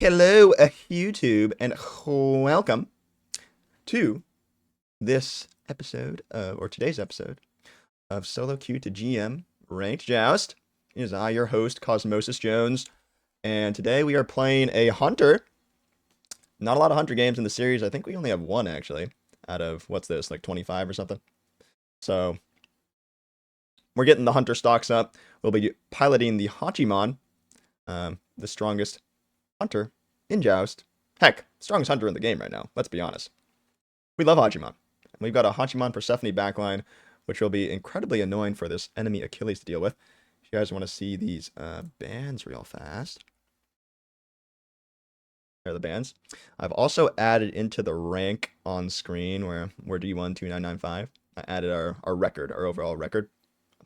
Hello, YouTube, and welcome to this episode or today's episode of Solo Queue to GM Ranked Joust. It is I, your host, Cosmosis Jones, and today we are playing a Hunter. Not a lot of Hunter games in the series. I think we only have one, actually, out of, what's this, like 25 or something? So, we're getting the Hunter stocks up. We'll be piloting the Hachiman, the strongest Hunter in Joust. Heck, strongest Hunter in the game right now, let's be honest. We love Hachiman. We've got a Hachiman Persephone backline, which will be incredibly annoying for this enemy Achilles to deal with. If you guys want to see these bands real fast. There are the bands. I've also added into the rank on screen where we're D12995. I added our record, our overall record,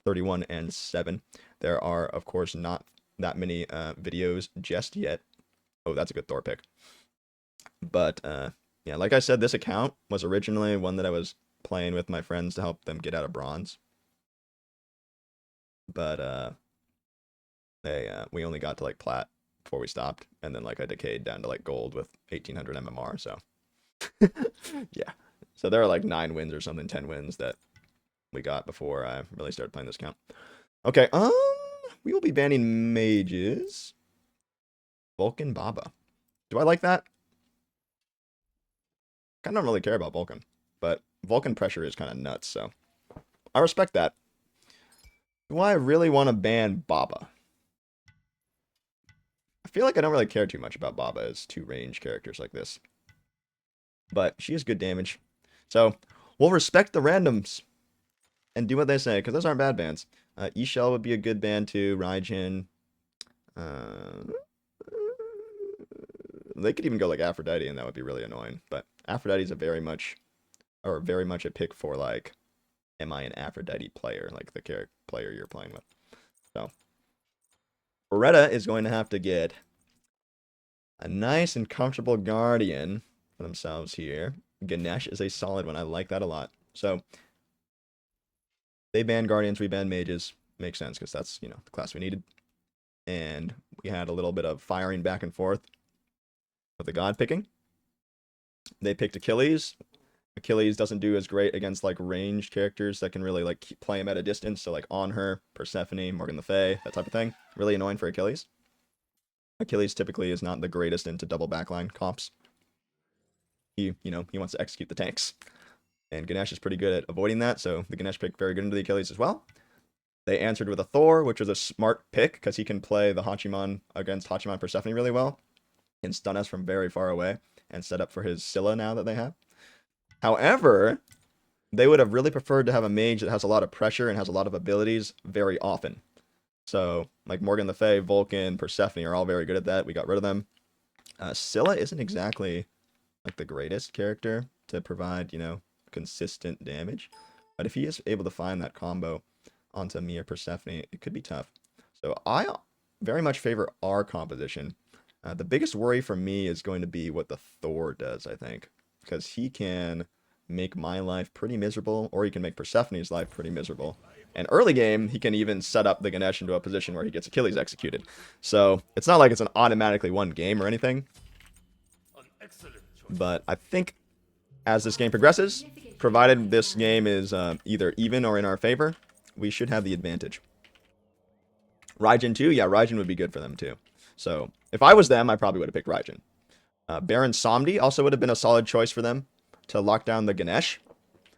31 and 7. There are, of course, not that many videos just yet. Oh, that's a good Thor pick. But, yeah, like I said, this account was originally one that I was playing with my friends to help them get out of bronze. But, we only got to, like, plat before we stopped. And then, like, I decayed down to, like, gold with 1800 MMR, so. Yeah. So there are, like, 9 wins or something, 10 wins that we got before I really started playing this account. Okay, we will be banning mages. Vulcan Baba. Do I like that? I don't really care about Vulcan, but Vulcan pressure is kind of nuts, so I respect that. Do I really want to ban Baba? I feel like I don't really care too much about Baba as two range characters like this, but she is good damage, so we'll respect the randoms and do what they say, because those aren't bad bans. E-Shell would be a good ban too. Raijin. They could even go like Aphrodite, and that would be really annoying. But Aphrodite's a very much a pick for like, am I an Aphrodite player, like the character player you're playing with. So Beretta is going to have to get a nice and comfortable Guardian for themselves here. Ganesh is a solid one. I like that a lot. So they ban Guardians, we ban Mages. Makes sense, because that's, the class we needed. And we had a little bit of firing back and forth with the God picking. They picked Achilles. Achilles doesn't do as great against like ranged characters that can really like play him at a distance. So like on her, Persephone, Morgan Le Fay, that type of thing. Really annoying for Achilles. Achilles typically is not the greatest into double backline comps. He wants to execute the tanks. And Ganesh is pretty good at avoiding that, so the Ganesh pick very good into the Achilles as well. They answered with a Thor, which was a smart pick, because he can play the Hachiman against Hachiman Persephone really well. And stun us from very far away, and set up for his Scylla now that they have. However, they would have really preferred to have a mage that has a lot of pressure and has a lot of abilities very often. So, like Morgan Le Fay, Vulcan, Persephone are all very good at that. We got rid of them. Scylla isn't exactly like the greatest character to provide, consistent damage. But if he is able to find that combo onto me or Persephone, it could be tough. So I very much favor our composition. The biggest worry for me is going to be what the Thor does, I think. Because he can make my life pretty miserable, or he can make Persephone's life pretty miserable. And early game, he can even set up the Ganesh into a position where he gets Achilles executed. So it's not like it's an automatically won game or anything. But I think as this game progresses, provided this game is either even or in our favor, we should have the advantage. Raijin too? Yeah, Raijin would be good for them too. So if I was them, I probably would have picked Raijin. Baron Samdi also would have been a solid choice for them to lock down the Ganesh,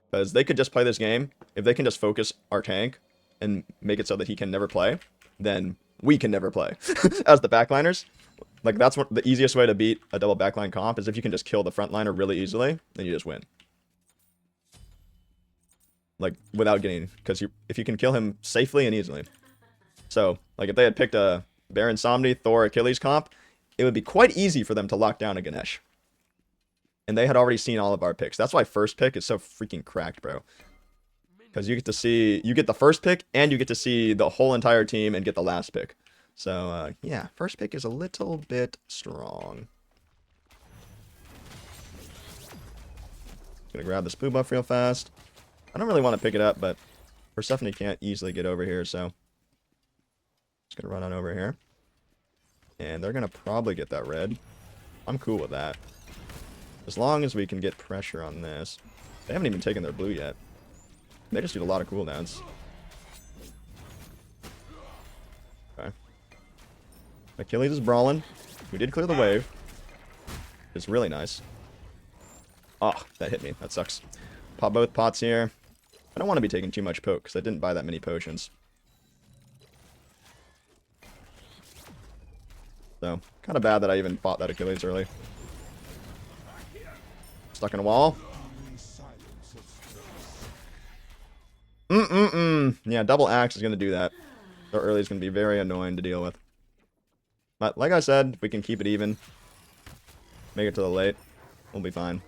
because they could just play this game. If they can just focus our tank and make it so that he can never play, then we can never play as the backliners. Like, that's what the easiest way to beat a double backline comp is if you can just kill the frontliner really easily, then you just win. Like, without getting, because if you can kill him safely and easily. So, like, if they had picked a Baron Samdi, Thor, Achilles comp, it would be quite easy for them to lock down a Ganesh. And they had already seen all of our picks. That's why first pick is so freaking cracked, bro. Because you get the first pick, and you get to see the whole entire team and get the last pick. So, yeah, first pick is a little bit strong. Gonna grab this Poo buff real fast. I don't really want to pick it up, but Persephone can't easily get over here, so just gonna run on over here. And they're gonna probably get that red. I'm cool with that. As long as we can get pressure on this. They haven't even taken their blue yet. They just do a lot of cooldowns. Okay. Achilles is brawling. We did clear the wave. It's really nice. Oh, that hit me. That sucks. Pop both pots here. I don't want to be taking too much poke because I didn't buy that many potions. So, kind of bad that I even fought that Achilles early. Stuck in a wall. Yeah, double axe is going to do that. So early is going to be very annoying to deal with. But like I said, if we can keep it even, make it to the late, we'll be fine.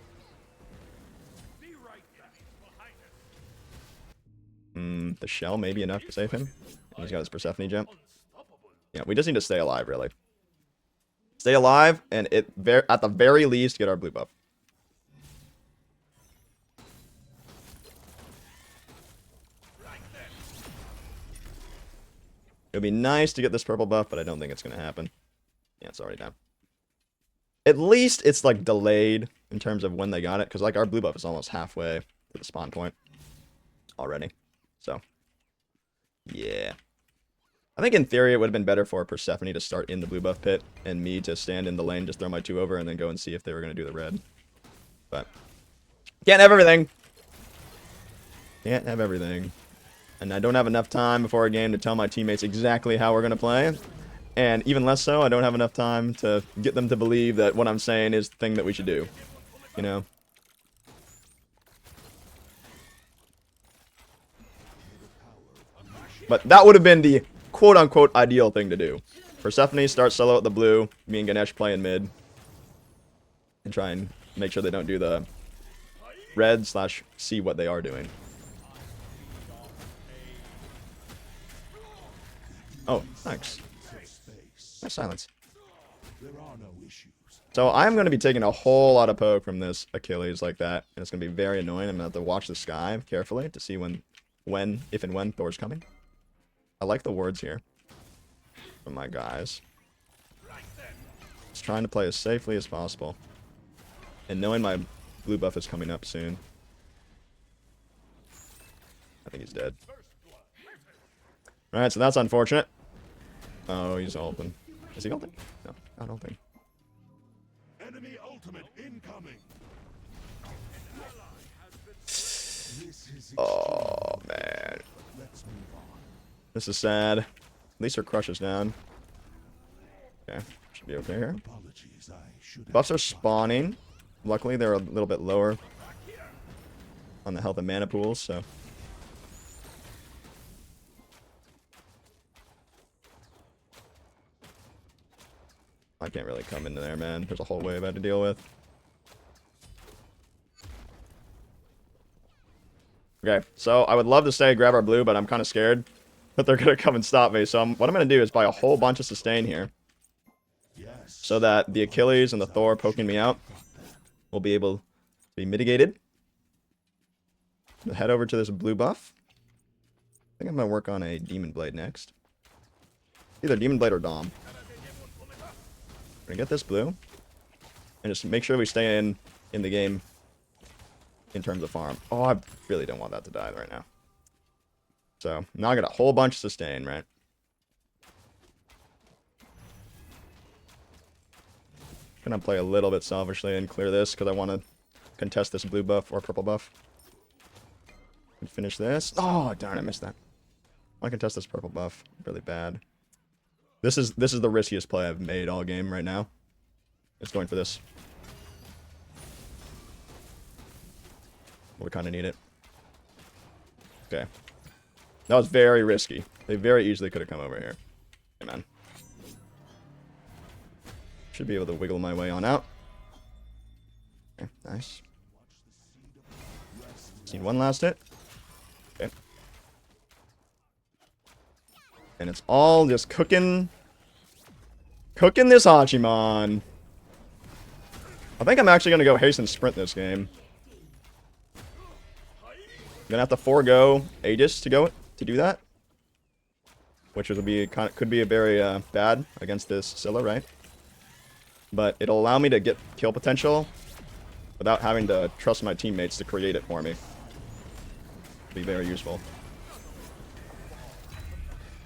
The shell may be enough to save him. And he's got his Persephone gem. Yeah, we just need to stay alive, really. Stay alive, and at the very least, get our blue buff. It would be nice to get this purple buff, but I don't think it's going to happen. Yeah, it's already down. At least it's, like, delayed in terms of when they got it, because, like, our blue buff is almost halfway to the spawn point already. So, yeah. I think in theory it would have been better for Persephone to start in the blue buff pit, and me to stand in the lane, just throw my 2 over, and then go and see if they were going to do the red. But, can't have everything. Can't have everything. And I don't have enough time before a game to tell my teammates exactly how we're going to play. And even less so, I don't have enough time to get them to believe that what I'm saying is the thing that we should do. You know? But that would have been the quote-unquote ideal thing to do. Persephone starts solo at the blue, me and Ganesh play in mid. And try and make sure they don't do the red / see what they are doing. Oh, thanks. Nice silence. So I'm going to be taking a whole lot of poke from this Achilles like that. And it's going to be very annoying. I'm going to have to watch the sky carefully to see if and when Thor's coming. I like the words here from my guys. Just trying to play as safely as possible. And knowing my blue buff is coming up soon. I think he's dead. Alright, so that's unfortunate. Oh, he's ulting. Is he ulting? No, not ulting. Enemy ultimate incoming. Oh, man. This is sad. At least her crush is down. Okay, should be okay here. Buffs are spawning. Luckily, they're a little bit lower on the health and mana pools, so... I can't really come into there, man. There's a whole wave I had to deal with. Okay, so I would love to stay grab our blue, but I'm kind of scared that they're going to come and stop me. So what I'm going to do is buy a whole bunch of sustain here. So that the Achilles and the Thor poking me out will be able to be mitigated. We'll head over to this blue buff. I think I'm going to work on a Demon Blade next. Either Demon Blade or Dom. We're going to get this blue. And just make sure we stay in the game in terms of farm. Oh, I really don't want that to die right now. So, now I got a whole bunch of sustain, right? Gonna play a little bit selfishly and clear this because I want to contest this blue buff or purple buff. And finish this. Oh, darn, I missed that. I want to contest this purple buff really bad. This is the riskiest play I've made all game right now. It's going for this. We kind of need it. Okay. That was very risky. They very easily could have come over here. Hey, man. Should be able to wiggle my way on out. Okay, nice. Just need one last hit. Okay. And it's all just cooking this Hachiman. I think I'm actually going to go hasten sprint this game. I'm going to have to forego Aegis to do that. Which would be could be a very bad against this Scylla, right? but it'll allow me to get kill potential without having to trust my teammates to create it for me. Be very useful.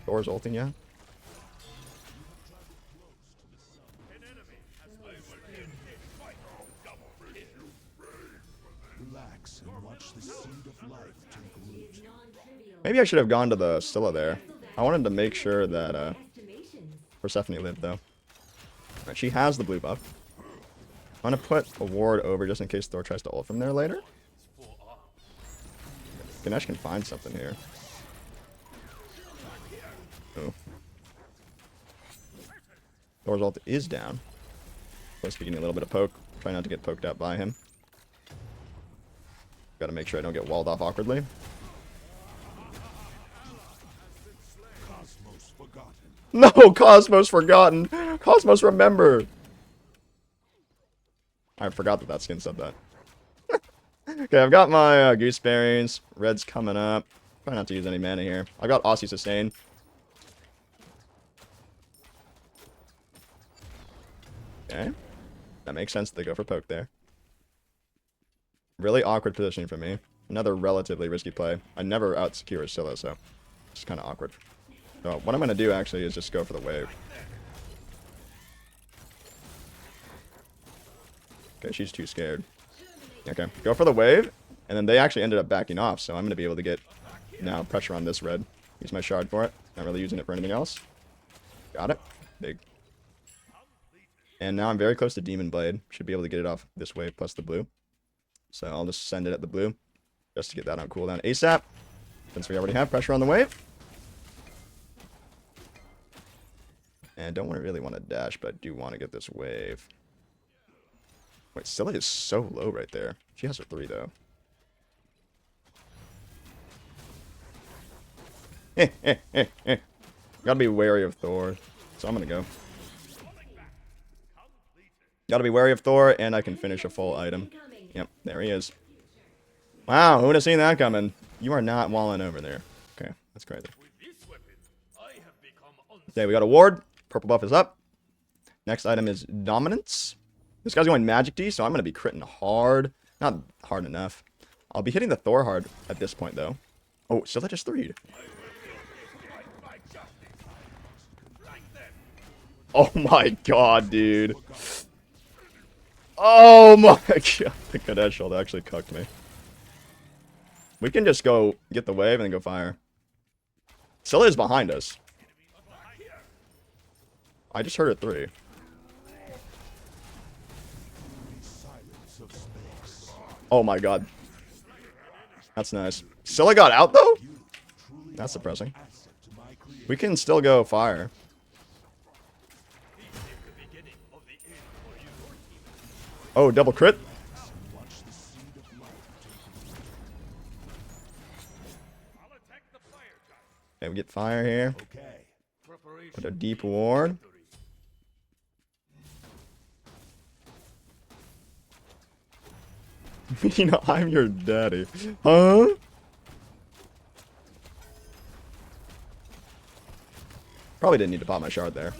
Thor's ulting, yeah? Maybe I should have gone to the Scylla there. I wanted to make sure that Persephone lived, though. Right, she has the blue buff. I'm going to put a ward over just in case Thor tries to ult from there later. Ganesh can find something here. Oh. Thor's ult is down. Supposed to be getting a little bit of poke. Try not to get poked out by him. Gotta make sure I don't get walled off awkwardly. No, Cosmos forgotten. Cosmos remember. I forgot that skin said that. Okay, I've got my Goose Berries. Red's coming up. Try not to use any mana here. I got Aussie Sustain. Okay. That makes sense. They go for poke there. Really awkward positioning for me. Another relatively risky play. I never out-secure a Scylla, so it's kind of awkward. So what I'm going to do, actually, is just go for the wave. Okay, she's too scared. Okay, go for the wave, and then they actually ended up backing off, so I'm going to be able to get, now, pressure on this red. Use my shard for it. Not really using it for anything else. Got it. Big. And now I'm very close to Demon Blade. Should be able to get it off this wave plus the blue. So I'll just send it at the blue, just to get that on cooldown ASAP, since we already have pressure on the wave. And don't really want to dash, but I do want to get this wave. Wait, Scylla is so low right there. She has her 3, though. Gotta be wary of Thor, so I'm gonna go. Gotta be wary of Thor, and I can finish a full item. Yep, there he is. Wow, who would have seen that coming? You are not walling over there. Okay, that's crazy. Okay, we got a ward. Purple buff is up. Next item is Dominance. This guy's going Magic D, so I'm going to be critting hard. Not hard enough. I'll be hitting the Thor hard at this point, though. Oh, so that just 3'd. Oh my god, dude. Oh my god. The Ganesh shield actually cucked me. We can just go get the wave and then go fire. Scylla is behind us. I just heard a 3. Oh my god. That's nice. Scylla got out though? That's depressing. We can still go fire. Oh, double crit? Okay, we get fire here. Put a deep ward. You know, I'm your daddy. Huh? Probably didn't need to pop my shard there.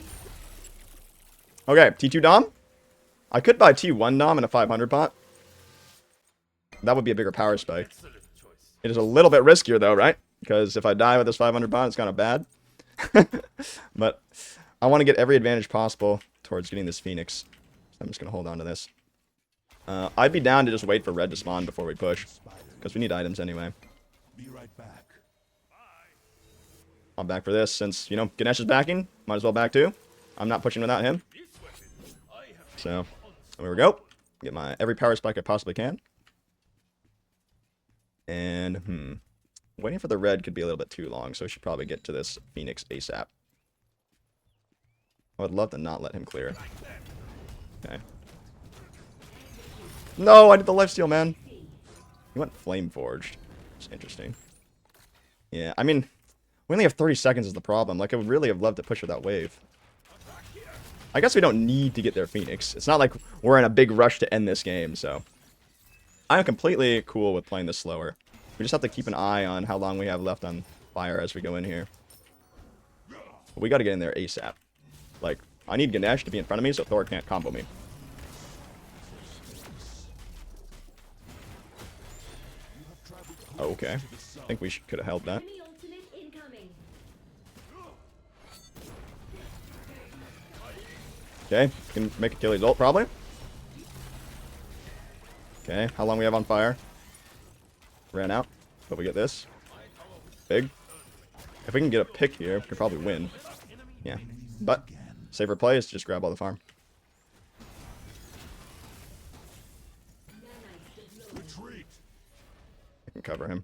Okay, T2 Dom. I could buy T1 Dom in a 500 pot. That would be a bigger power spike. It is a little bit riskier though, right? Because if I die with this 500 pot, it's kind of bad. But I want to get every advantage possible towards getting this Phoenix. So I'm just going to hold on to this. I'd be down to just wait for red to spawn before we push. Because we need items anyway. I'm back for this since, you know, Ganesh is backing. Might as well back too. I'm not pushing without him. So, there we go. Get my every power spike I possibly can. And, waiting for the red could be a little bit too long, so we should probably get to this Phoenix ASAP. I would love to not let him clear. Okay. No, I did the lifesteal, man. He went Flame Forged. It's interesting. Yeah, I mean, we only have 30 seconds is the problem. Like, I would really have loved to push with that wave. I guess we don't need to get their Phoenix. It's not like we're in a big rush to end this game, so. I'm completely cool with playing this slower. We just have to keep an eye on how long we have left on fire as we go in here. But we got to get in there ASAP. Like, I need Ganesh to be in front of me so Thor can't combo me. Oh, okay. I think we could have held that. Okay, can make Achilles ult probably. Okay, how long we have on fire? Ran out, but we get this. Big. If we can get a pick here, we could probably win. Yeah, but safer play is to just grab all the farm. I can cover him.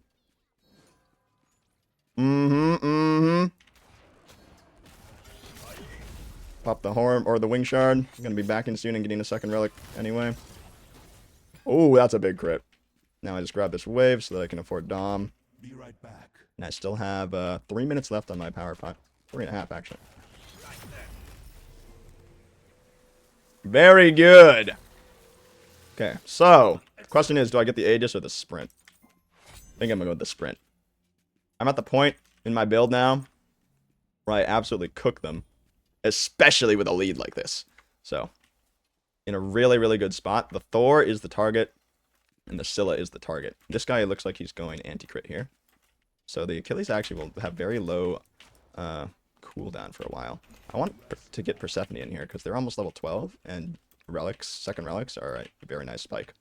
Pop the horn or the wing shard. I'm gonna be back in soon and getting a second relic anyway. Oh, that's a big crit. Now I just grab this wave so that I can afford Dom. Be right back. And I still have 3 minutes left on my power pot. 3.5 actually. Very good. Okay, so the question is, do I get the Aegis or the sprint? I think I'm gonna go with the sprint. I'm at the point in my build now where I absolutely cook them, especially with a lead like this. So, in a really, really good spot. The Thor is the target, and the Scylla is the target. This guy looks like he's going anti-crit here. So the Achilles actually will have very low cooldown for a while. I want to get Persephone in here because they're almost level 12, and relics, second relics, are a very nice spike.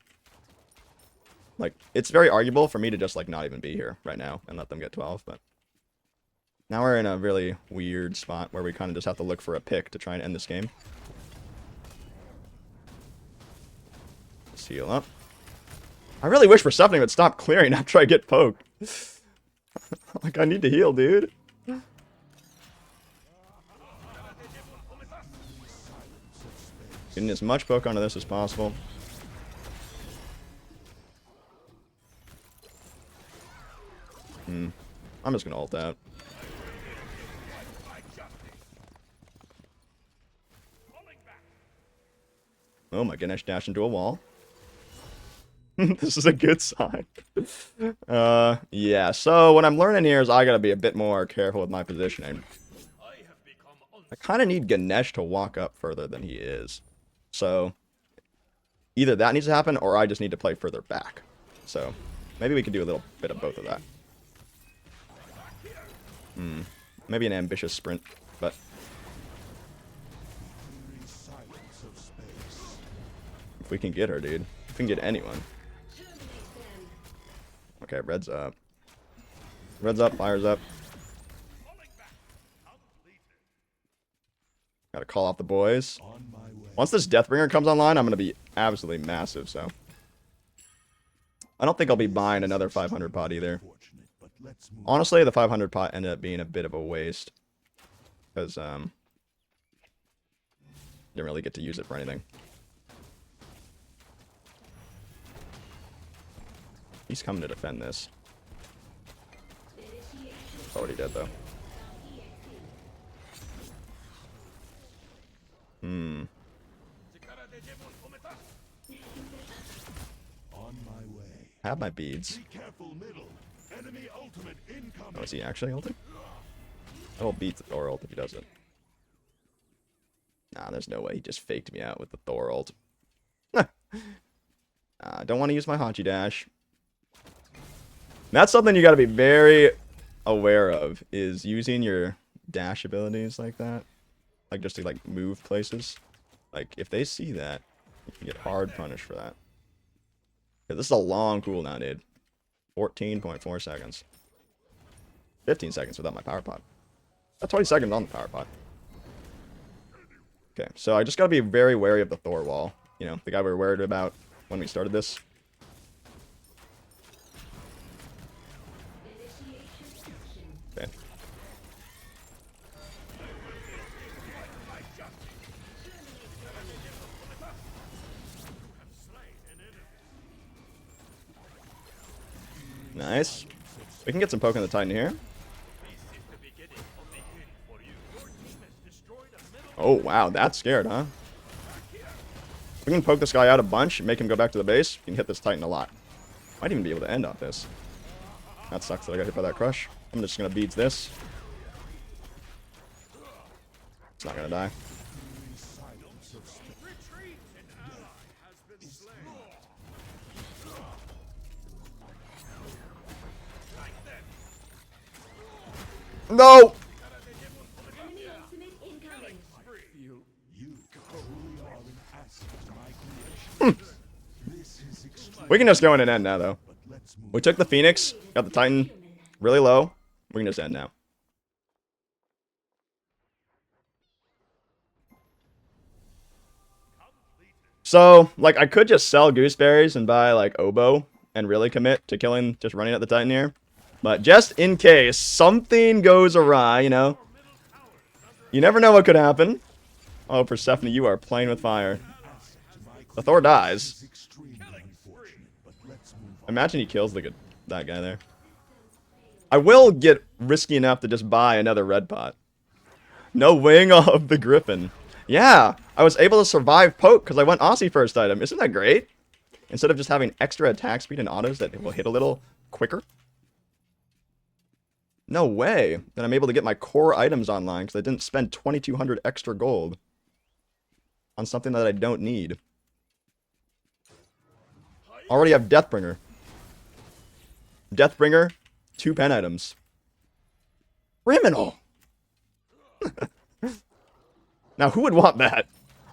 Like, it's very arguable for me to just, like, not even be here right now and let them get 12, but now we're in a really weird spot where we kind of just have to look for a pick to try and end this game. Let's heal up. I really wish Persephone would stop clearing after I get poked. Like, I need to heal, dude. Getting as much poke onto this as possible. I'm just gonna ult out. Oh, my Ganesh dash into a wall. This is a good sign. Yeah, so what I'm learning here is I gotta be a bit more careful with my positioning. I kind of need Ganesh to walk up further than he is. So, either that needs to happen, or I just need to play further back. So, maybe we could do a little bit of both of that. Maybe an ambitious sprint, but... if we can get her, dude. If we can get anyone. Okay, red's up. Red's up, fire's up. Gotta call off the boys. Once this Deathbringer comes online, I'm gonna be absolutely massive, so. I don't think I'll be buying another 500 pot either. Honestly, the 500 pot ended up being a bit of a waste. Because, didn't really get to use it for anything. He's coming to defend this. Already dead, though. I have my beads. Oh, is he actually ulting? I will beat the Thor ult if he does it. Nah, there's no way. He just faked me out with the Thor ult. I don't want to use my Hachi dash. That's something you got to be very aware of, is using your dash abilities like that. Like, just to, like, move places. Like, if they see that, you can get hard punished for that. Yeah, this is a long cooldown, dude. 14.4 seconds. 15 seconds without my power pot. That's 20 seconds on the power pot. Okay, so I just gotta be very wary of the Thor wall. You know, the guy we were worried about when we started this. Okay. Nice. We can get some poke on the Titan here. Oh, wow. That's scared, huh? We can poke this guy out a bunch and make him go back to the base. We can hit this Titan a lot. Might even be able to end off this. That sucks that I got hit by that crush. I'm just going to beads this. It's not going to die. No! We can just go in and end now, though. We took the Phoenix, got the Titan really low. We can just end now. So, like, I could just sell gooseberries and buy, like, oboe and really commit to killing, just running at the Titan here. But just in case something goes awry, you know. You never know what could happen. Oh, Persephone, you are playing with fire. The Thor dies. Imagine he kills that guy there. I will get risky enough to just buy another red pot. No wing of the Griffin. Yeah, I was able to survive poke because I went Aussie first item. Isn't that great? Instead of just having extra attack speed and autos that will hit a little quicker. No way that I'm able to get my core items online because I didn't spend 2,200 extra gold on something that I don't need. Already have Deathbringer. Deathbringer, 2 pen items. Criminal! Now, who would want that?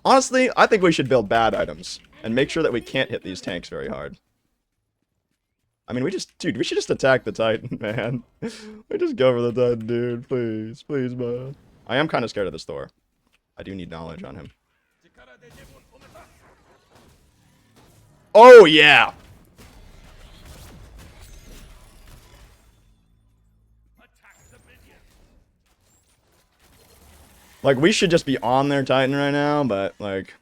Honestly, I think we should build bad items and make sure that we can't hit these tanks very hard. I mean, we should just attack the Titan, man. We just go for the Titan, dude. Please, please, man. I am kind of scared of this Thor. I do need knowledge on him. Oh, yeah! Like, we should just be on their Titan right now, but, like,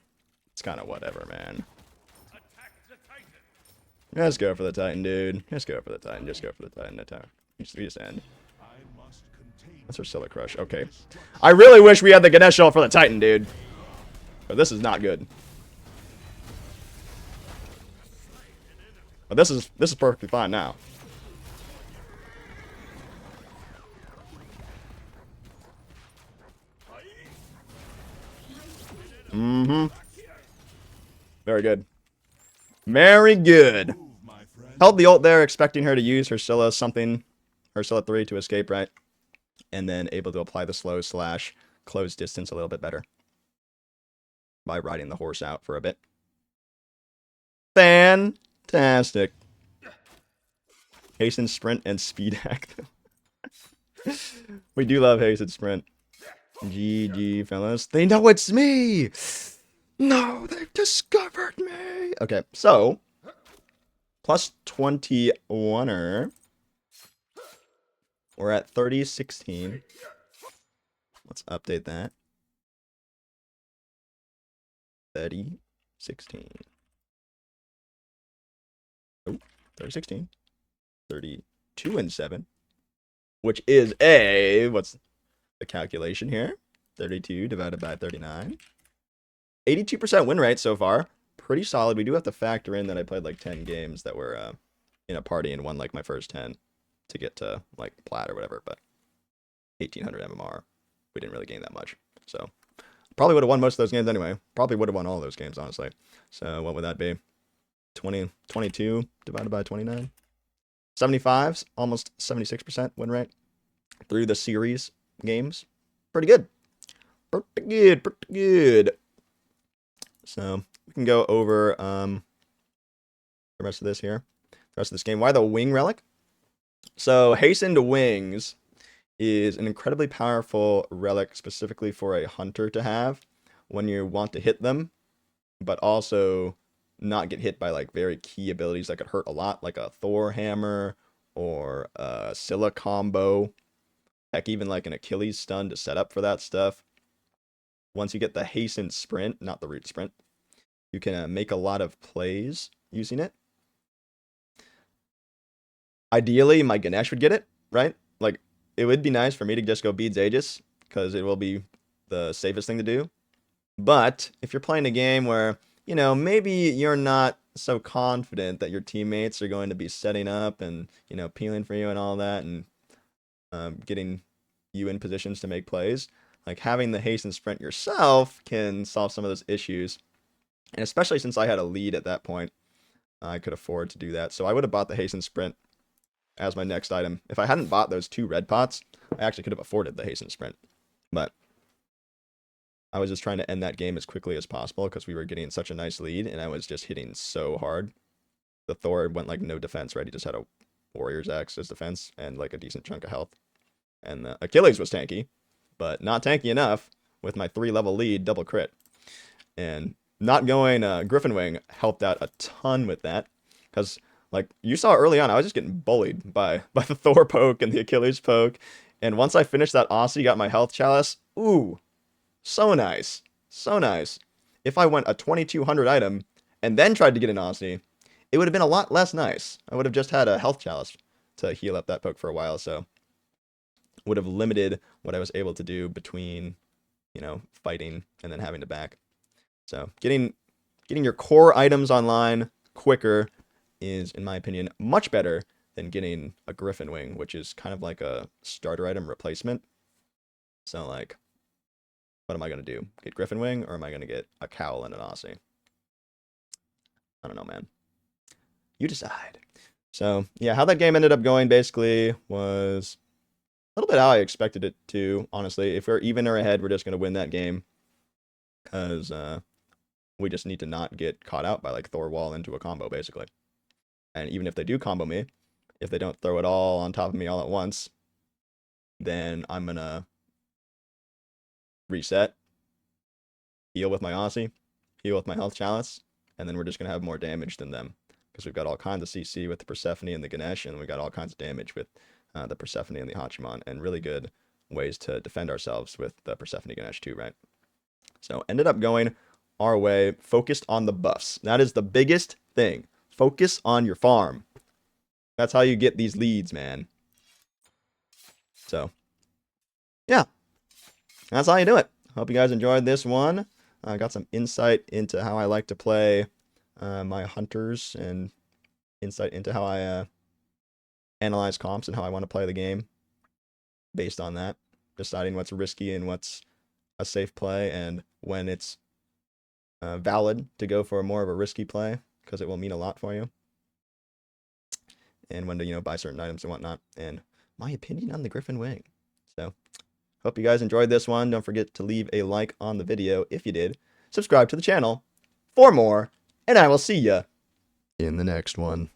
it's kind of whatever, man. Just go for the Titan, dude. Just go for the Titan. Just go for the Titan attack. We just end. That's Ursula Crush. Okay. I really wish we had the Ganesh ult for the Titan, dude. But this is not good. But this is perfectly fine now. Mm-hmm. Very good. Very good. Held the ult there, expecting her to use Ursula 3 to escape, right? And then able to apply the slow slash close distance a little bit better. By riding the horse out for a bit. Fantastic. Hasten, sprint, and speed hack. We do love hasten, sprint. GG, fellas. They know it's me! No, they've discovered me! Okay, so... Plus 21er. We're at 30-16. Let's update that. 30-16. Oh, 30-16. 32-7. Which is a... What's the calculation here? 32 divided by 39. 82% win rate so far. Pretty solid. We do have to factor in that I played like 10 games that were in a party and won like my first 10 to get to like plat or whatever, but 1800 MMR. We didn't really gain that much. So probably would have won most of those games anyway. Probably would have won all those games, honestly. So what would that be? 22 divided by 29. 75's almost 76% win rate through the series games. Pretty good. Pretty good. Pretty good. So we can go over the rest of this here. The rest of this game. Why the wing relic? So hastened wings is an incredibly powerful relic specifically for a hunter to have when you want to hit them, but also not get hit by like very key abilities that could hurt a lot, like a Thor hammer or a Scylla combo. Heck, even like an Achilles stun to set up for that stuff. Once you get the hastened sprint, not the root sprint, you can make a lot of plays using it. Ideally, my Ganesh would get it, right? Like, it would be nice for me to just go Beads Aegis, because it will be the safest thing to do. But if you're playing a game where, you know, maybe you're not so confident that your teammates are going to be setting up and, you know, peeling for you and all that, and getting you in positions to make plays, like having the haste and sprint yourself can solve some of those issues. And especially since I had a lead at that point, I could afford to do that. So I would have bought the haste and sprint as my next item. If I hadn't bought those 2 red pots, I actually could have afforded the hasten sprint, but I was just trying to end that game as quickly as possible because we were getting such a nice lead, and I was just hitting so hard. The Thor went like no defense, right? He just had a Warrior's Axe as defense and like a decent chunk of health. And the Achilles was tanky, but not tanky enough with my 3-level lead double crit. And not going Griffin Wing helped out a ton with that, because like you saw early on, I was just getting bullied by the Thor poke and the Achilles poke. And once I finished that Aussie, got my health chalice. Ooh, so nice, so nice. If I went a 2200 item and then tried to get an Aussie, it would have been a lot less nice. I would have just had a health chalice to heal up that poke for a while, so would have limited what I was able to do between, you know, fighting and then having to back. So getting your core items online quicker is, in my opinion, much better than getting a Griffin Wing, which is kind of like a starter item replacement. So like, what am I going to do? Get Griffin Wing, or am I going to get a cowl and an Aussie? I don't know, man. You decide. So yeah, how that game ended up going basically was a little bit how I expected it to, honestly. If we're even or ahead, we're just going to win that game, because we just need to not get caught out by like Thor Wall into a combo, basically. And even if they do combo me, if they don't throw it all on top of me all at once, then I'm going to reset, heal with my Aussie, heal with my health chalice, and then we're just going to have more damage than them, because we've got all kinds of CC with the Persephone and the Ganesh, and we got all kinds of damage with the Persephone and the Hachiman, and really good ways to defend ourselves with the Persephone Ganesh too, right? So ended up going our way, focused on the buffs. That is the biggest thing. Focus on your farm. That's how you get these leads, man. So, yeah. That's how you do it. Hope you guys enjoyed this one. I got some insight into how I like to play my hunters, and insight into how I analyze comps and how I want to play the game based on that. Deciding what's risky and what's a safe play, and when it's valid to go for more of a risky play, because it will mean a lot for you. And when to, you know, buy certain items and whatnot. And my opinion on the Griffin Wing. So, hope you guys enjoyed this one. Don't forget to leave a like on the video if you did. Subscribe to the channel for more. And I will see ya in the next one.